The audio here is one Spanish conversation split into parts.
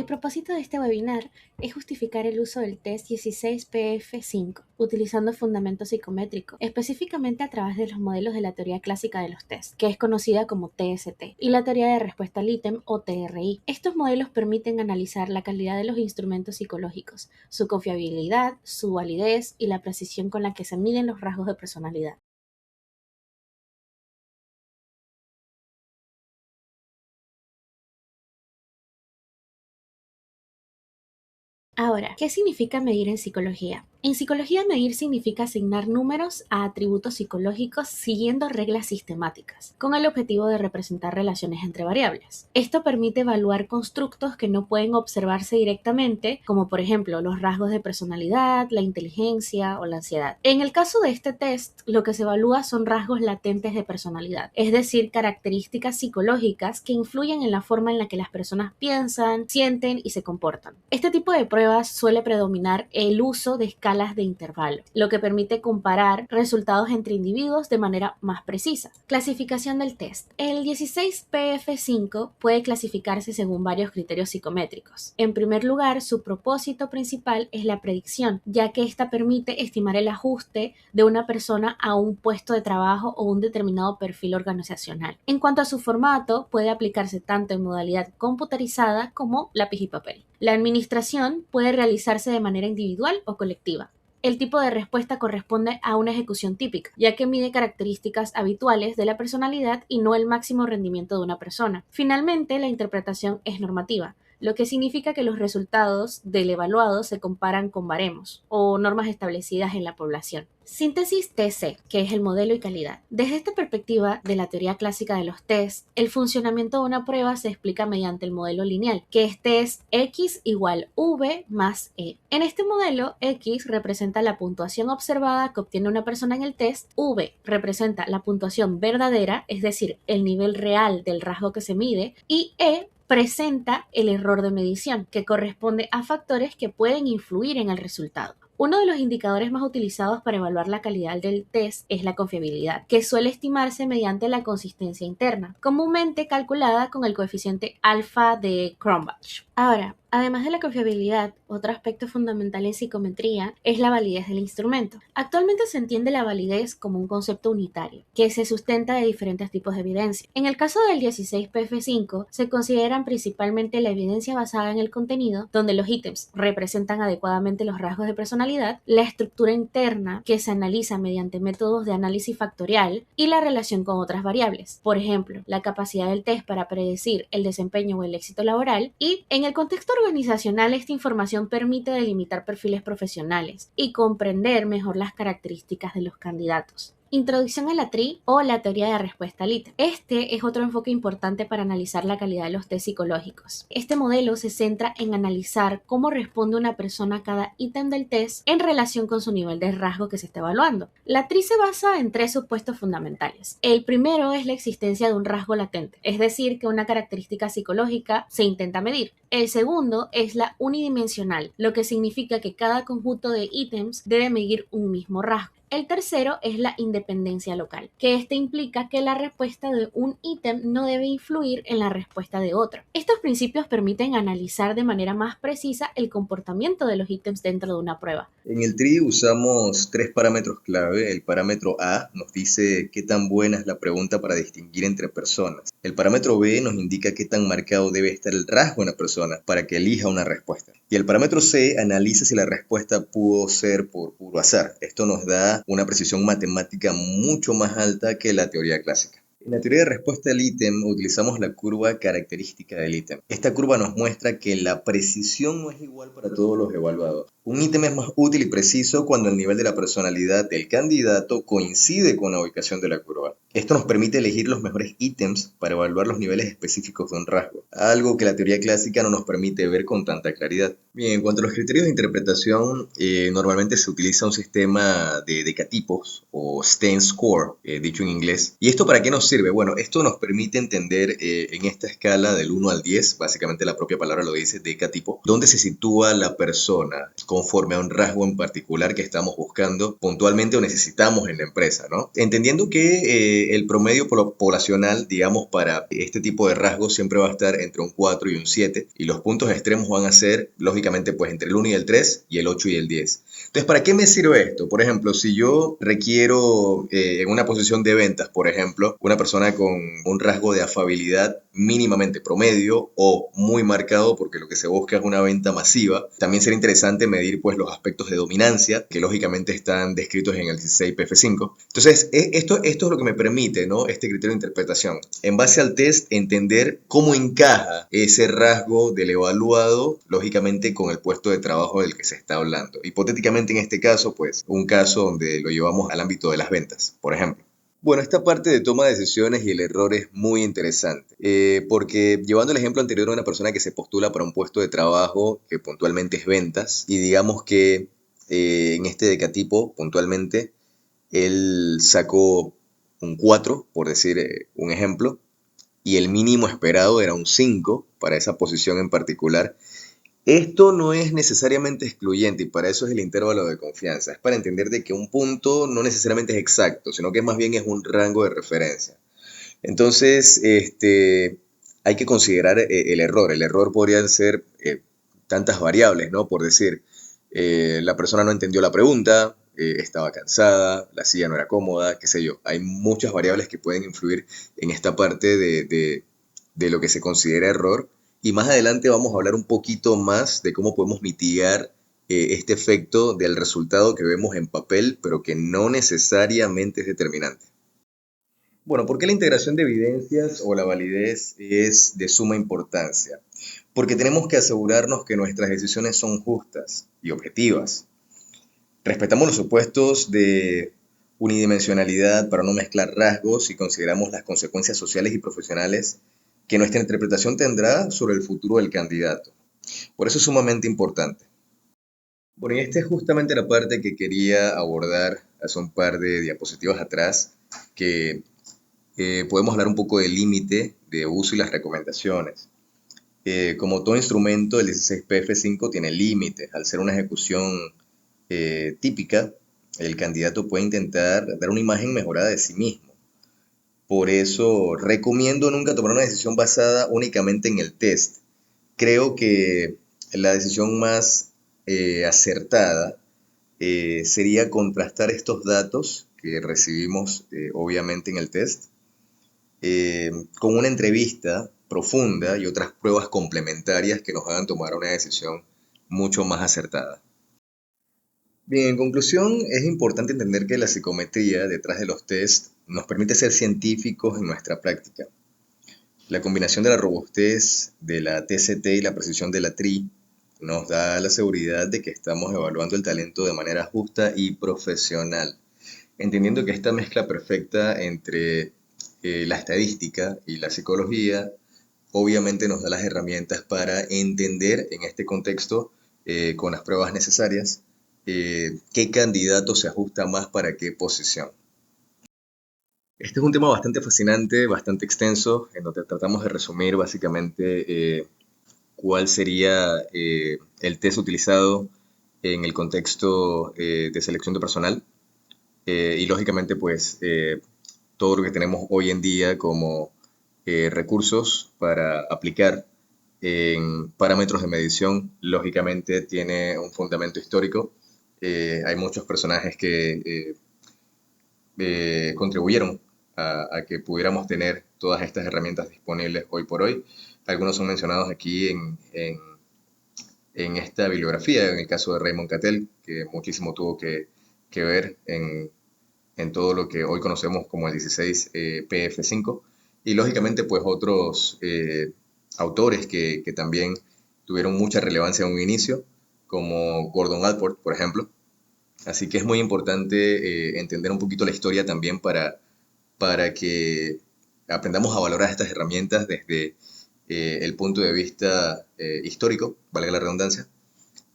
El propósito de este webinar es justificar el uso del test 16PF5, utilizando fundamento psicométrico, específicamente a través de los modelos de la teoría clásica de los test, que es conocida como TST, y la teoría de respuesta al ítem o TRI. Estos modelos permiten analizar la calidad de los instrumentos psicológicos, su confiabilidad, su validez y la precisión con la que se miden los rasgos de personalidad. Ahora, ¿qué significa medir en psicología? En psicología, medir significa asignar números a atributos psicológicos siguiendo reglas sistemáticas, con el objetivo de representar relaciones entre variables. Esto permite evaluar constructos que no pueden observarse directamente, como por ejemplo los rasgos de personalidad, la inteligencia o la ansiedad. En el caso de este test, lo que se evalúa son rasgos latentes de personalidad, es decir, características psicológicas que influyen en la forma en la que las personas piensan, sienten y se comportan. Este tipo de pruebas suele predominar el uso de escalas de intervalo, lo que permite comparar resultados entre individuos de manera más precisa. Clasificación del test. El 16PF5 puede clasificarse según varios criterios psicométricos. En primer lugar, su propósito principal es la predicción, ya que esta permite estimar el ajuste de una persona a un puesto de trabajo o un determinado perfil organizacional. En cuanto a su formato, puede aplicarse tanto en modalidad computarizada como lápiz y papel. La administración puede realizarse de manera individual o colectiva. El tipo de respuesta corresponde a una ejecución típica, ya que mide características habituales de la personalidad y no el máximo rendimiento de una persona. Finalmente, la interpretación es normativa, lo que significa que los resultados del evaluado se comparan con baremos o normas establecidas en la población. Síntesis TC, que es el modelo y calidad. Desde esta perspectiva de la teoría clásica de los test, el funcionamiento de una prueba se explica mediante el modelo lineal, que este es X igual V más E. En este modelo, X representa la puntuación observada que obtiene una persona en el test, V representa la puntuación verdadera, es decir, el nivel real del rasgo que se mide, y E presenta el error de medición, que corresponde a factores que pueden influir en el resultado. Uno de los indicadores más utilizados para evaluar la calidad del test es la confiabilidad, que suele estimarse mediante la consistencia interna, comúnmente calculada con el coeficiente alfa de Cronbach. Ahora, además de la confiabilidad, otro aspecto fundamental en psicometría es la validez del instrumento. Actualmente se entiende la validez como un concepto unitario, que se sustenta de diferentes tipos de evidencia. En el caso del 16PF5, se consideran principalmente la evidencia basada en el contenido, donde los ítems representan adecuadamente los rasgos de personalidad, la estructura interna, que se analiza mediante métodos de análisis factorial, y la relación con otras variables. Por ejemplo, la capacidad del test para predecir el desempeño o el éxito laboral, y en el contexto organizacional, esta información permite delimitar perfiles profesionales y comprender mejor las características de los candidatos. Introducción a la TRI o la teoría de respuesta al ítem. Este es otro enfoque importante para analizar la calidad de los test psicológicos. Este modelo se centra en analizar cómo responde una persona a cada ítem del test en relación con su nivel de rasgo que se está evaluando. La TRI se basa en tres supuestos fundamentales. El primero es la existencia de un rasgo latente, es decir, que una característica psicológica se intenta medir. El segundo es la unidimensional, lo que significa que cada conjunto de ítems debe medir un mismo rasgo. El tercero es la independencia local, que este implica que la respuesta de un ítem no debe influir en la respuesta de otro. Estos principios permiten analizar de manera más precisa el comportamiento de los ítems dentro de una prueba. En el TRI usamos tres parámetros clave. El parámetro A nos dice qué tan buena es la pregunta para distinguir entre personas. El parámetro B nos indica qué tan marcado debe estar el rasgo en la persona para que elija una respuesta. Y el parámetro C analiza si la respuesta pudo ser por puro azar. Esto nos da una precisión matemática mucho más alta que la teoría clásica. En la teoría de respuesta al ítem utilizamos la curva característica del ítem. Esta curva nos muestra que la precisión no es igual para todos los evaluados. Un ítem es más útil y preciso cuando el nivel de la personalidad del candidato coincide con la ubicación de la curva. Esto nos permite elegir los mejores ítems para evaluar los niveles específicos de un rasgo, algo que la teoría clásica no nos permite ver con tanta claridad. Bien, en cuanto a los criterios de interpretación, normalmente se utiliza un sistema de decatipos o Stein Score, dicho en inglés. ¿Y esto para qué nos sirve? Bueno, esto nos permite entender en esta escala del 1 al 10, básicamente la propia palabra lo dice, decatipo, dónde se sitúa la persona conforme a un rasgo en particular que estamos buscando puntualmente o necesitamos en la empresa, ¿no? Entendiendo que el promedio poblacional, digamos, para este tipo de rasgos siempre va a estar entre un 4 y un 7, y los puntos extremos van a ser, lógicamente, pues entre el 1 y el 3 y el 8 y el 10. Entonces, ¿para qué me sirve esto? Por ejemplo, si yo requiero en una posición de ventas, por ejemplo, una persona con un rasgo de afabilidad mínimamente promedio o muy marcado porque lo que se busca es una venta masiva, también sería interesante medir pues los aspectos de dominancia que lógicamente están descritos en el 16PF5. Entonces, esto es lo que me permite, ¿no? Este criterio de interpretación. En base al test, entender cómo encaja ese rasgo del evaluado, lógicamente, con el puesto de trabajo del que se está hablando. Hipotéticamente, en este caso, pues, un caso donde lo llevamos al ámbito de las ventas, por ejemplo. Bueno, esta parte de toma de decisiones y el error es muy interesante, porque llevando el ejemplo anterior de una persona que se postula para un puesto de trabajo que puntualmente es ventas, y digamos que en este decatipo puntualmente él sacó un 4 por decir un ejemplo, y el mínimo esperado era un 5 para esa posición en particular. Esto no es necesariamente excluyente y para eso es el intervalo de confianza. Es para entender de que un punto no necesariamente es exacto, sino que más bien es un rango de referencia. Entonces, hay que considerar el error. El error podrían ser tantas variables, ¿no? Por decir, la persona no entendió la pregunta, estaba cansada, la silla no era cómoda, qué sé yo. Hay muchas variables que pueden influir en esta parte de lo que se considera error. Y más adelante vamos a hablar un poquito más de cómo podemos mitigar este efecto del resultado que vemos en papel, pero que no necesariamente es determinante. Bueno, ¿por qué la integración de evidencias o la validez es de suma importancia? Porque tenemos que asegurarnos que nuestras decisiones son justas y objetivas. Respetamos los supuestos de unidimensionalidad para no mezclar rasgos y consideramos las consecuencias sociales y profesionales que nuestra interpretación tendrá sobre el futuro del candidato. Por eso es sumamente importante. Bueno, y esta es justamente la parte que quería abordar hace un par de diapositivas atrás, que podemos hablar un poco del límite de uso y las recomendaciones. Como todo instrumento, el 16PF5 tiene límites. Al ser una ejecución típica, el candidato puede intentar dar una imagen mejorada de sí mismo. Por eso recomiendo nunca tomar una decisión basada únicamente en el test. Creo que la decisión más acertada sería contrastar estos datos que recibimos obviamente en el test con una entrevista profunda y otras pruebas complementarias que nos hagan tomar una decisión mucho más acertada. Bien, en conclusión, es importante entender que la psicometría detrás de los test nos permite ser científicos en nuestra práctica. La combinación de la robustez de la TCT y la precisión de la TRI nos da la seguridad de que estamos evaluando el talento de manera justa y profesional, entendiendo que esta mezcla perfecta entre la estadística y la psicología obviamente nos da las herramientas para entender en este contexto, con las pruebas necesarias, qué candidato se ajusta más para qué posición. Este es un tema bastante fascinante, bastante extenso, en donde tratamos de resumir básicamente cuál sería el test utilizado en el contexto de selección de personal y lógicamente pues todo lo que tenemos hoy en día como recursos para aplicar en parámetros de medición, lógicamente tiene un fundamento histórico. Hay muchos personajes que contribuyeron a que pudiéramos tener todas estas herramientas disponibles hoy por hoy. Algunos son mencionados aquí en esta bibliografía, en el caso de Raymond Cattell, que muchísimo tuvo que ver en todo lo que hoy conocemos como el 16PF5, y lógicamente pues otros autores que también tuvieron mucha relevancia en un inicio, como Gordon Allport, por ejemplo. Así que es muy importante entender un poquito la historia también para que aprendamos a valorar estas herramientas desde el punto de vista histórico, valga la redundancia,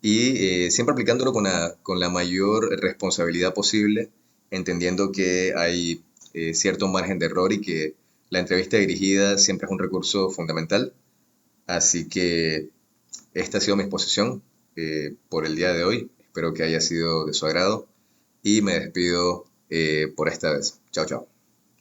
y siempre aplicándolo con la mayor responsabilidad posible, entendiendo que hay cierto margen de error y que La entrevista dirigida siempre es un recurso fundamental, así que esta ha sido mi exposición por el día de hoy. Espero que haya sido de su agrado y me despido por esta vez. Chao, chao.